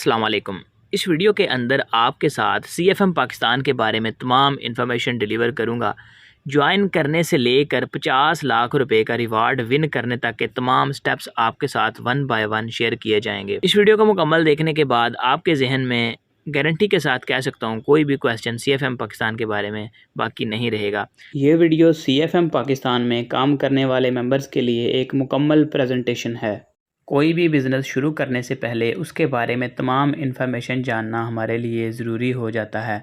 अस्सलाम वालेकुम। इस वीडियो के अंदर आपके साथ CFM पाकिस्तान के बारे में तमाम इन्फॉर्मेशन डिलीवर करूंगा। ज्वाइन करने से लेकर 50 लाख रुपए का रिवार्ड विन करने तक के तमाम स्टेप्स आपके साथ वन बाय वन शेयर किए जाएंगे। इस वीडियो को मुकम्मल देखने के बाद आपके जहन में गारंटी के साथ कह सकता हूँ कोई भी क्वेश्चन CFM पाकिस्तान के बारे में बाकी नहीं रहेगा। ये वीडियो CFM पाकिस्तान में काम करने वाले मेंबर्स के लिए एक मुकम्मल प्रेजेंटेशन है। कोई भी बिज़नेस शुरू करने से पहले उसके बारे में तमाम इन्फॉर्मेशन जानना हमारे लिए ज़रूरी हो जाता है।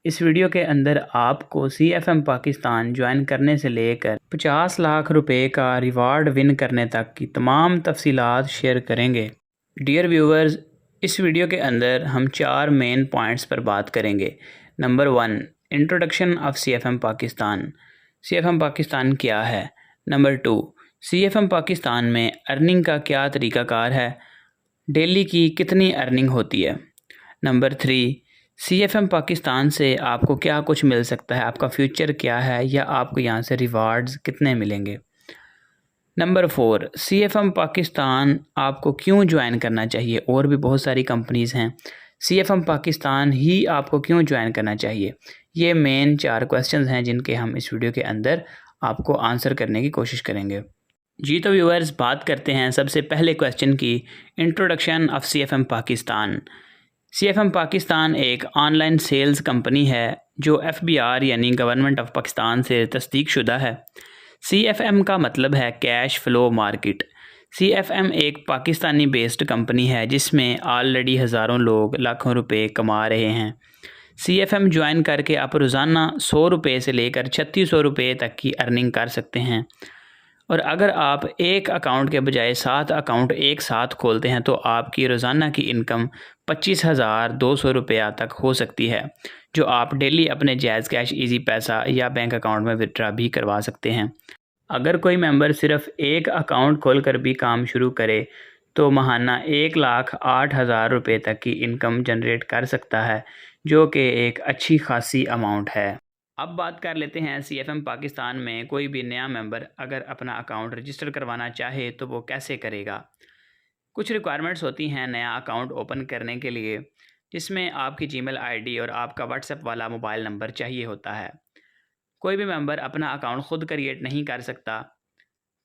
इस वीडियो के अंदर आपको CFM पाकिस्तान ज्वाइन करने से लेकर 50 लाख रुपए का रिवार्ड विन करने तक की तमाम तफसीलात शेयर करेंगे। डियर व्यूवर्स, इस वीडियो के अंदर हम 4 मेन पॉइंट्स पर बात करेंगे। Number 1, introduction of CFM Pakistan. CFM Pakistan क्या है। नंबर 2, CFM पाकिस्तान में अर्निंग का क्या तरीक़ाकार है, डेली की कितनी अर्निंग होती है। नंबर 3, CFM पाकिस्तान से आपको क्या कुछ मिल सकता है, आपका फ्यूचर क्या है या आपको यहाँ से रिवार्ड्स कितने मिलेंगे। नंबर 4, CFM पाकिस्तान आपको क्यों ज्वाइन करना चाहिए, और भी बहुत सारी कंपनीज़ हैं, CFM पाकिस्तान ही आपको क्यों ज्वाइन करना चाहिए। ये मेन 4 क्वेश्चंस हैं जिनके हम इस वीडियो के अंदर आपको आंसर करने की कोशिश करेंगे। जी तो व्यूअर्स, बात करते हैं सबसे पहले क्वेश्चन की, introduction of CFM Pakistan. CFM Pakistan एक ऑनलाइन सेल्स कंपनी है जो FBR यानी गवर्नमेंट ऑफ पाकिस्तान से तस्दीक शुदा है। CFM का मतलब है कैश फ्लो मार्केट। CFM एक पाकिस्तानी बेस्ड कंपनी है जिसमें ऑलरेडी हज़ारों लोग लाखों रुपए कमा रहे हैं। CFM ज्वाइन करके आप रोज़ाना 100 रुपये से लेकर 3600 रुपये तक की अर्निंग कर सकते हैं। और अगर आप एक अकाउंट के बजाय 7 अकाउंट एक साथ खोलते हैं तो आपकी रोज़ाना की इनकम 25,200 रुपया तक हो सकती है, जो आप डेली अपने जायज़ कैश, इजी पैसा या बैंक अकाउंट में विथड्रॉ भी करवा सकते हैं। अगर कोई मेंबर सिर्फ एक अकाउंट खोलकर भी काम शुरू करे तो माहाना 1,08,000 रुपये तक की इनकम जनरेट कर सकता है, जो कि एक अच्छी खासी अमाउंट है। अब बात कर लेते हैं CFM पाकिस्तान में कोई भी नया मेंबर अगर अपना अकाउंट रजिस्टर करवाना चाहे तो वो कैसे करेगा। कुछ रिक्वायरमेंट्स होती हैं नया अकाउंट ओपन करने के लिए, जिसमें आपकी जीमेल आईडी और आपका व्हाट्सएप वाला मोबाइल नंबर चाहिए होता है। कोई भी मेंबर अपना अकाउंट ख़ुद क्रिएट नहीं कर सकता,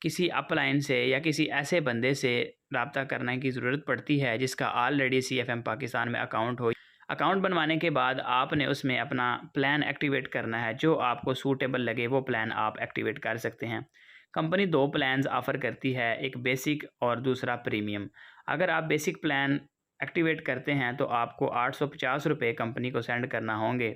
किसी अपलाइन से या किसी ऐसे बंदे से रब्ता करने की ज़रूरत पड़ती है जिसका ऑलरेडी CFM पाकिस्तान में अकाउंट हो। अकाउंट बनवाने के बाद आपने उसमें अपना प्लान एक्टिवेट करना है, जो आपको सूटेबल लगे वो प्लान आप एक्टिवेट कर सकते हैं। कंपनी 2 प्लान्स ऑफ़र करती है, एक बेसिक और दूसरा प्रीमियम। अगर आप बेसिक प्लान एक्टिवेट करते हैं तो आपको 850 रुपये कंपनी को सेंड करना होंगे।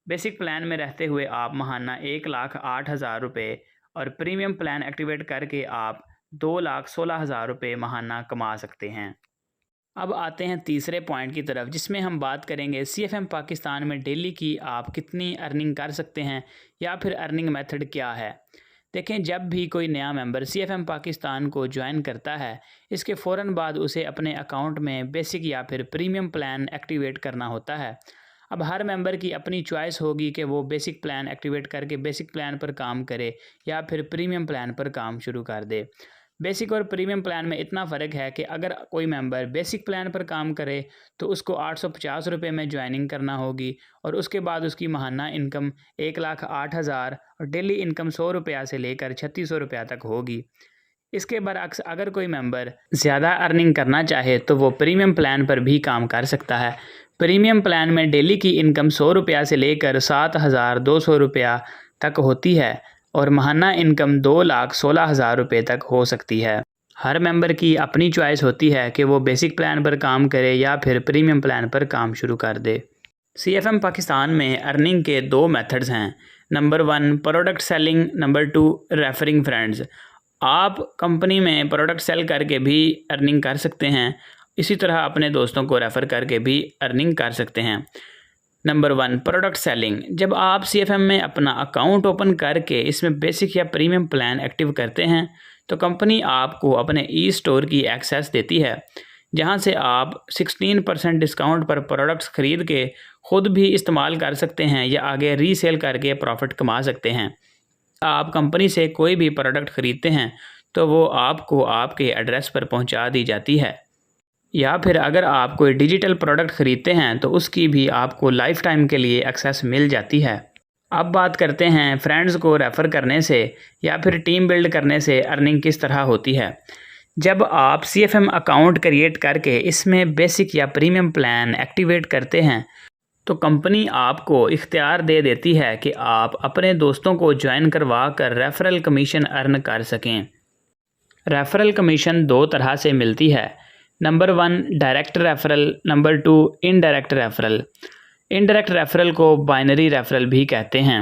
बेसिक प्लान में रहते हुए आप माहाना 1,08,000 रुपये और प्रीमियम प्लान एक्टिवेट करके आप 2,16,000 रुपये माहाना कमा सकते हैं। अब आते हैं तीसरे पॉइंट की तरफ, जिसमें हम बात करेंगे CFM पाकिस्तान में डेली की आप कितनी अर्निंग कर सकते हैं या फिर अर्निंग मेथड क्या है। देखें, जब भी कोई नया मेंबर CFM पाकिस्तान को ज्वाइन करता है, इसके फ़ौरन बाद उसे अपने अकाउंट में बेसिक या फिर प्रीमियम प्लान एक्टिवेट करना होता है। अब हर मेंबर की अपनी चॉइस होगी कि वो बेसिक प्लान एक्टिवेट करके बेसिक प्लान पर काम करे या फिर प्रीमियम प्लान पर काम शुरू कर दे। बेसिक और प्रीमियम प्लान में इतना फ़र्क है कि अगर कोई मेंबर बेसिक प्लान पर काम करे तो उसको 850 रुपये में ज्वाइनिंग करना होगी और उसके बाद उसकी माहाना इनकम 1,08,000 और डेली इनकम 100 रुपया से लेकर 3600 रुपया तक होगी। इसके बरअक्स अगर कोई मेंबर ज़्यादा अर्निंग करना चाहे तो वो प्रीमियम प्लान पर भी काम कर सकता है। प्रीमियम प्लान में डेली की इनकम 100 रुपया से लेकर 7,200 रुपया तक होती है और माहाना इनकम 2,16,000 रुपये तक हो सकती है। हर मेंबर की अपनी चॉइस होती है कि वो बेसिक प्लान पर काम करे या फिर प्रीमियम प्लान पर काम शुरू कर दे। CFM पाकिस्तान में अर्निंग के 2 मेथड्स हैं। Number 1, product selling. Number 2, referring friends. आप कंपनी में प्रोडक्ट सेल करके भी अर्निंग कर सकते हैं, इसी तरह अपने दोस्तों को रेफ़र करके भी अर्निंग कर सकते हैं। Number 1, product selling. जब आप CFM में अपना अकाउंट ओपन करके इसमें बेसिक या प्रीमियम प्लान एक्टिव करते हैं तो कंपनी आपको अपने ई-स्टोर की एक्सेस देती है, जहां से आप 16% डिस्काउंट पर प्रोडक्ट्स ख़रीद के ख़ुद भी इस्तेमाल कर सकते हैं या आगे रीसेल करके प्रॉफिट कमा सकते हैं। आप कंपनी से कोई भी प्रोडक्ट ख़रीदते हैं तो वो आपको आपके एड्रेस पर पहुंचा दी जाती है। या फिर अगर आप कोई डिजिटल प्रोडक्ट ख़रीदते हैं तो उसकी भी आपको लाइफ टाइम के लिए एक्सेस मिल जाती है। अब बात करते हैं फ्रेंड्स को रेफ़र करने से या फिर टीम बिल्ड करने से अर्निंग किस तरह होती है। जब आप CFM अकाउंट क्रिएट करके इसमें बेसिक या प्रीमियम प्लान एक्टिवेट करते हैं तो कंपनी आपको इख्तियार दे देती है कि आप अपने दोस्तों को ज्वाइन करवा कर रेफरल कमीशन अर्न कर सकें। रेफरल कमीशन 2 तरह से मिलती है। Number 1 direct referral, number 2 indirect referral. Indirect referral को बाइनरी रेफरल भी कहते हैं।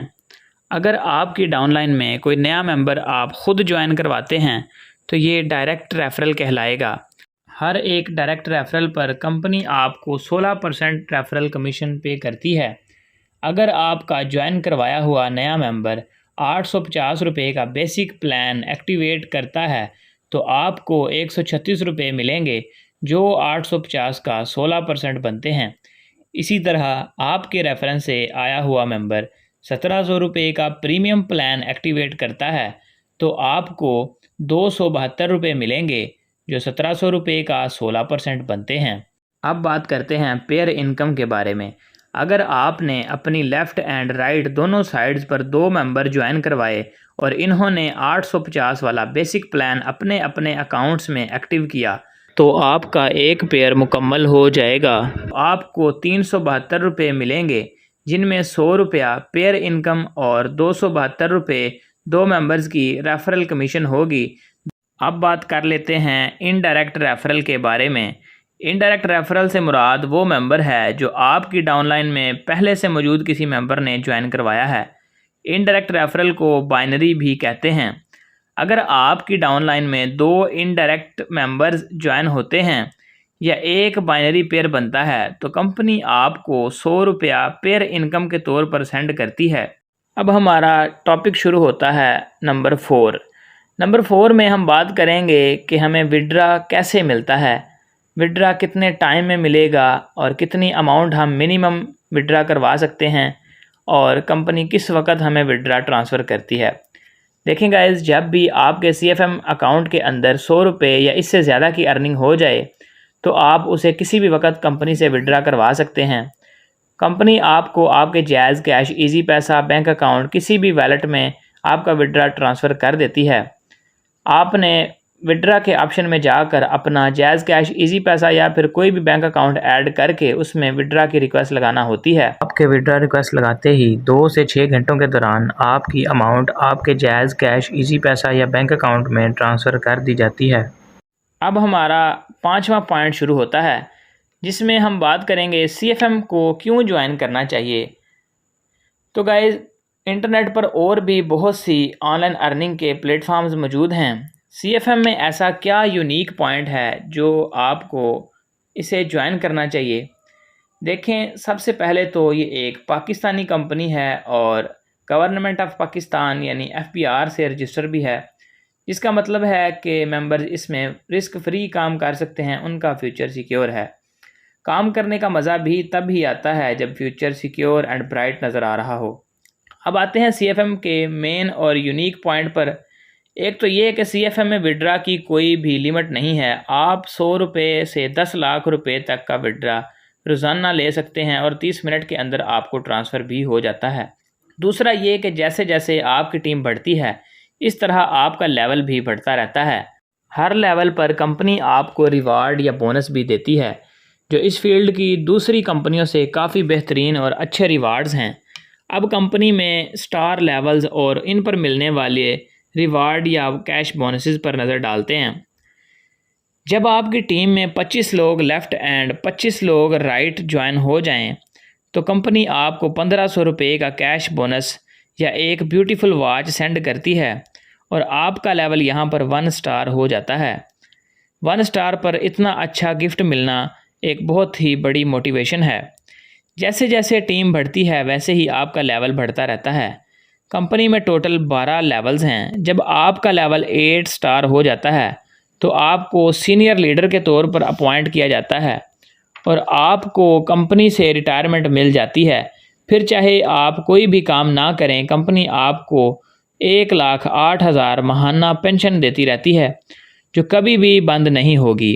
अगर आपकी डाउनलाइन में कोई नया मेंबर आप ख़ुद ज्वाइन करवाते हैं तो ये डायरेक्ट रेफरल कहलाएगा। हर एक डायरेक्ट रेफरल पर कंपनी आपको 16% रेफरल कमीशन पे करती है। अगर आपका ज्वाइन करवाया हुआ नया मेंबर 850 रुपये का बेसिक प्लान एक्टिवेट करता है तो आपको 136 रुपये मिलेंगे, जो 850 का 16% बनते हैं। इसी तरह आपके रेफरेंस से आया हुआ मेंबर 1700 रुपये का प्रीमियम प्लान एक्टिवेट करता है तो आपको 272 रुपये मिलेंगे, जो 1700 रुपये का 16% बनते हैं। अब बात करते हैं पेयर इनकम के बारे में। अगर आपने अपनी लेफ़्ट एंड राइट दोनों साइड्स पर 2 मेंबर ज्वाइन करवाए और इन्होंने 850 वाला बेसिक प्लान अपने अपने अकाउंट्स में एक्टिव किया तो आपका एक पेयर मुकम्मल हो जाएगा। आपको 372 रुपये मिलेंगे, जिनमें 100 रुपया पेयर इनकम और 272 रुपये 2 मेंबर्स की रेफरल कमीशन होगी। अब बात कर लेते हैं इनडायरेक्ट रेफरल के बारे में। इनडायरेक्ट रेफरल से मुराद वो मेंबर है जो आपकी डाउनलाइन में पहले से मौजूद किसी मेंबर ने ज्वाइन करवाया है। इनडायरेक्ट रेफरल को बाइनरी भी कहते हैं। अगर आपकी डाउनलाइन में 2 इनडायरेक्ट मेंबर्स ज्वाइन होते हैं या एक बाइनरी पेयर बनता है तो कंपनी आपको 100 रुपया पेयर इनकम के तौर पर सेंड करती है। अब हमारा टॉपिक शुरू होता है नंबर 4। नंबर 4 में हम बात करेंगे कि हमें विड्रा कैसे मिलता है, विड्रा कितने टाइम में मिलेगा और कितनी अमाउंट हम मिनिमम विड्रा करवा सकते हैं और कंपनी किस वक्त हमें विड्रा ट्रांसफ़र करती है। देखें गाइस, जब भी आपके CFM अकाउंट के अंदर 100 रुपये या इससे ज़्यादा की अर्निंग हो जाए तो आप उसे किसी भी वक्त कंपनी से विड्रा करवा सकते हैं। कंपनी आपको आपके जायज़ कैश, इजी पैसा, बैंक अकाउंट किसी भी वैलेट में आपका विड्रा ट्रांसफ़र कर देती है। आपने विड्रा के ऑप्शन में जाकर अपना जायज़ कैश, इजी पैसा या फिर कोई भी बैंक अकाउंट ऐड करके उसमें विड्रा की रिक्वेस्ट लगाना होती है। आपके विड्रा रिक्वेस्ट लगाते ही 2 से 6 घंटों के दौरान आपकी अमाउंट आपके जायज़ कैश, इजी पैसा या बैंक अकाउंट में ट्रांसफ़र कर दी जाती है। अब हमारा 5वां पॉइंट शुरू होता है, जिसमें हम बात करेंगे CFM को क्यों ज्वाइन करना चाहिए। तो गाइस, इंटरनेट पर और भी बहुत सी ऑनलाइन अर्निंग के प्लेटफॉर्म्स मौजूद हैं। CFM में ऐसा क्या यूनिक पॉइंट है जो आपको इसे ज्वाइन करना चाहिए। देखें, सबसे पहले तो ये एक पाकिस्तानी कंपनी है और गवर्नमेंट ऑफ पाकिस्तान यानी FPR से रजिस्टर भी है, जिसका मतलब है कि मेंबर्स इसमें रिस्क फ्री काम कर सकते हैं, उनका फ्यूचर सिक्योर है। काम करने का मज़ा भी तब ही आता है जब फ्यूचर सिक्योर एंड ब्राइट नज़र आ रहा हो। अब आते हैं CFM के मेन और यूनिक पॉइंट पर। एक तो ये कि CFM में विड्रा की कोई भी लिमिट नहीं है। आप 100 रुपये से 10 लाख रुपए तक का विड्रा रोज़ाना ले सकते हैं और 30 मिनट के अंदर आपको ट्रांसफ़र भी हो जाता है। दूसरा ये कि जैसे जैसे आपकी टीम बढ़ती है इस तरह आपका लेवल भी बढ़ता रहता है। हर लेवल पर कंपनी आपको रिवार्ड या बोनस भी देती है, जो इस फील्ड की दूसरी कंपनियों से काफ़ी बेहतरीन और अच्छे रिवार्ड्स हैं। अब कंपनी में स्टार लेवल्स और इन पर मिलने वाले रिवार्ड या कैश बोनसेस पर नज़र डालते हैं। जब आपकी टीम में 25 लोग लेफ़्ट एंड 25 लोग राइट ज्वाइन हो जाएं, तो कंपनी आपको 1500 रुपये का कैश बोनस या एक ब्यूटीफुल वॉच सेंड करती है और आपका लेवल यहाँ पर 1 स्टार हो जाता है। 1 स्टार पर इतना अच्छा गिफ्ट मिलना एक बहुत ही बड़ी मोटिवेशन है। जैसे जैसे टीम बढ़ती है वैसे ही आपका लेवल बढ़ता रहता है। कंपनी में टोटल 12 लेवल्स हैं। जब आपका लेवल 8 स्टार हो जाता है तो आपको सीनियर लीडर के तौर पर अपॉइंट किया जाता है और आपको कंपनी से रिटायरमेंट मिल जाती है। फिर चाहे आप कोई भी काम ना करें, कंपनी आपको 1,08,000 माहाना पेंशन देती रहती है, जो कभी भी बंद नहीं होगी।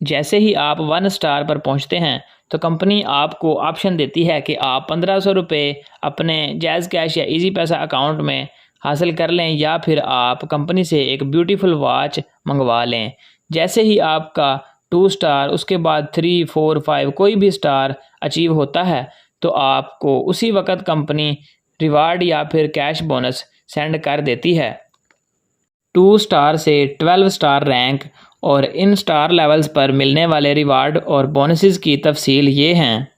जैसे ही आप 1 स्टार पर पहुंचते हैं तो कंपनी आपको ऑप्शन देती है कि आप 1500 रुपये अपने जैज़ कैश या इजी पैसा अकाउंट में हासिल कर लें या फिर आप कंपनी से एक ब्यूटीफुल वॉच मंगवा लें। जैसे ही आपका 2 स्टार, उसके बाद 3, 4, 5 कोई भी स्टार अचीव होता है तो आपको उसी वक्त कंपनी रिवार्ड या फिर कैश बोनस सेंड कर देती है। 2 स्टार से 12 स्टार रैंक और इन स्टार लेवल्स पर मिलने वाले रिवार्ड और बोनसेस की तफसील ये हैं।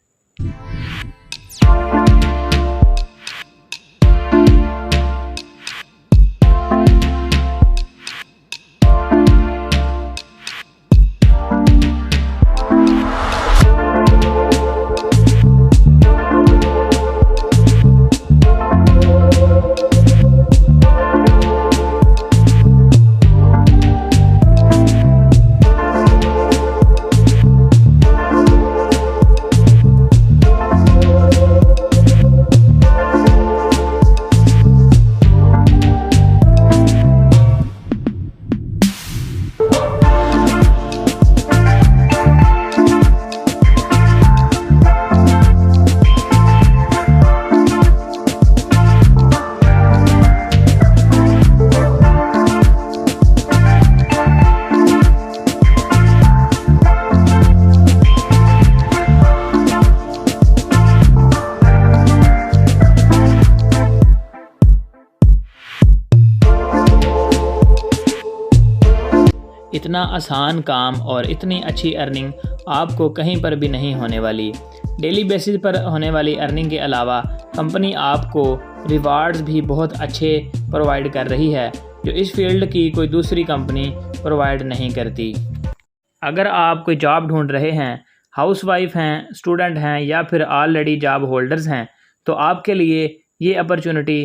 इतना आसान काम और इतनी अच्छी अर्निंग आपको कहीं पर भी नहीं होने वाली। डेली बेसिस पर होने वाली अर्निंग के अलावा कंपनी आपको रिवार्ड्स भी बहुत अच्छे प्रोवाइड कर रही है जो इस फील्ड की कोई दूसरी कंपनी प्रोवाइड नहीं करती। अगर आप कोई जॉब ढूंढ रहे हैं, हाउसवाइफ हैं, स्टूडेंट हैं या फिर ऑलरेडी जॉब होल्डर्स हैं तो आपके लिए ये अपॉर्चुनिटी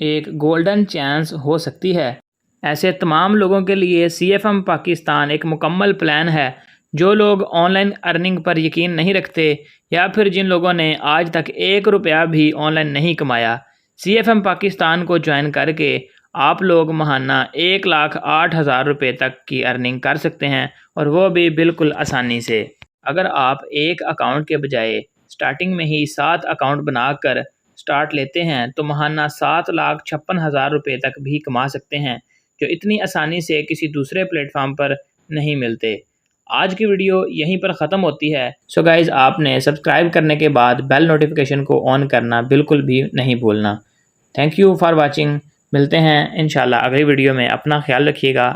एक गोल्डन चांस हो सकती है। ऐसे तमाम लोगों के लिए CFM पाकिस्तान एक मुकम्मल प्लान है। जो लोग ऑनलाइन अर्निंग पर यकीन नहीं रखते या फिर जिन लोगों ने आज तक 1 रुपया भी ऑनलाइन नहीं कमाया, CFM पाकिस्तान को ज्वाइन करके आप लोग महाना 1,08,000 रुपये तक की अर्निंग कर सकते हैं और वो भी बिल्कुल आसानी से। अगर आप एक अकाउंट के बजाय स्टार्टिंग में ही 7 अकाउंट बनाकर स्टार्ट लेते हैं तो महाना 7,56,000 रुपये तक भी कमा सकते हैं जो इतनी आसानी से किसी दूसरे प्लेटफॉर्म पर नहीं मिलते। आज की वीडियो यहीं पर ख़त्म होती है। सो गाइज़, आपने सब्सक्राइब करने के बाद बेल नोटिफिकेशन को ऑन करना बिल्कुल भी नहीं भूलना। Thank you for watching. मिलते हैं इंशाल्लाह अगली वीडियो में। अपना ख्याल रखिएगा।